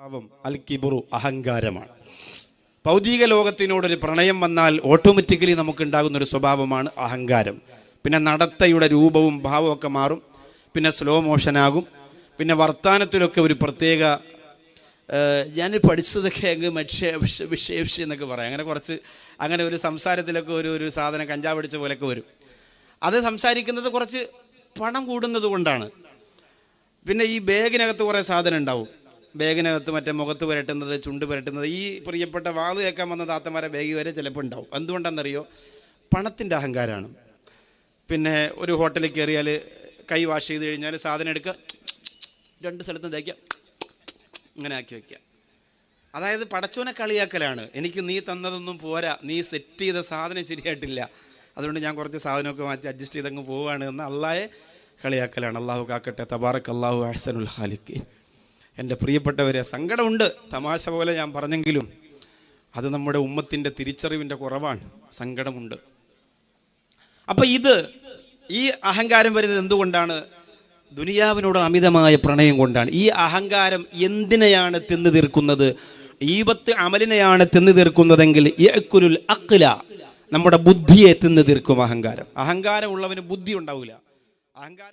സ്വഭാവം അൽ കിബ്റു, അഹങ്കാരമാണ്. ഭൗതിക ലോകത്തിനോടൊരു പ്രണയം വന്നാൽ ഓട്ടോമാറ്റിക്കലി നമുക്കുണ്ടാകുന്നൊരു സ്വഭാവമാണ് അഹങ്കാരം. പിന്നെ നടത്തയുടെ രൂപവും ഭാവവും ഒക്കെ മാറും. പിന്നെ സ്ലോ മോഷനാകും. പിന്നെ വർത്തമാനത്തിലൊക്കെ ഒരു പ്രത്യേക ഞാൻ പഠിച്ചതൊക്കെ അങ്ങ് വിഷയ എന്നൊക്കെ പറയാം. അങ്ങനെ കുറച്ച് അങ്ങനെ ഒരു സംസാരത്തിലൊക്കെ ഒരു സാധനം കഞ്ചാവ് പിടിച്ച പോലെയൊക്കെ വരും. അത് സംസാരിക്കുന്നത് കുറച്ച് പണം കൂടുന്നത് കൊണ്ടാണ്. പിന്നെ ഈ ബാഗിനകത്ത് കുറേ സാധനം ഉണ്ടാവും. ബാഗിനകത്ത് മറ്റേ മുഖത്ത് പുരട്ടുന്നത്, ചുണ്ട് പുരട്ടുന്നത്, ഈ പ്രിയപ്പെട്ട വാത് കേൾക്കാൻ വന്ന താത്തമാരെ ബാഗ് വരെ ചിലപ്പോൾ ഉണ്ടാവും. എന്തുകൊണ്ടാണെന്നറിയോ? പണത്തിൻ്റെ അഹങ്കാരമാണ്. പിന്നെ ഒരു ഹോട്ടലിൽ കയറിയാൽ കൈ വാഷ് ചെയ്ത് കഴിഞ്ഞാൽ സാധനം എടുക്കുക, 2 സ്ഥലത്തും തേക്കുക, ഇങ്ങനെ ആക്കി വയ്ക്കുക. അതായത് പടച്ചോനെ കളിയാക്കലാണ്. എനിക്ക് നീ തന്നതൊന്നും പോരാ, നീ സെറ്റ് ചെയ്ത സാധനം ശരിയായിട്ടില്ല, അതുകൊണ്ട് ഞാൻ കുറച്ച് സാധനമൊക്കെ മാറ്റി അഡ്ജസ്റ്റ് ചെയ്തങ്ങ് പോവുകയാണ് എന്ന് അള്ളാഹെ കളിയാക്കലാണ്. അള്ളാഹു കാക്കട്ടെ. തബാറക് അല്ലാഹു അഹ്സനുൽ ഖാലിഖീൻ. എൻ്റെ പ്രിയപ്പെട്ടവരെ, സങ്കടമുണ്ട്. തമാശ പോലെ ഞാൻ പറഞ്ഞെങ്കിലും അത് നമ്മുടെ ഉമ്മത്തിൻ്റെ തിരിച്ചറിവിൻ്റെ കുറവാണ്. സങ്കടമുണ്ട്. അപ്പം ഈ അഹങ്കാരം വരുന്നത് എന്തുകൊണ്ടാണ്? ദുനിയാവിനോട് അമിതമായ പ്രണയം കൊണ്ടാണ്. ഈ അഹങ്കാരം എന്തിനെയാണ് തിന്നു തീർക്കുന്നത്? ഈബത്ത് അമലിനെയാണ് തിന്നു തീർക്കുന്നതെങ്കിൽ യഅ്കുലുൽ അഖ്ല, നമ്മുടെ ബുദ്ധിയെ തിന്നു തീർക്കും അഹങ്കാരം. അഹങ്കാരം ഉള്ളവന് ബുദ്ധി ഉണ്ടാവില്ല. അഹങ്കാരം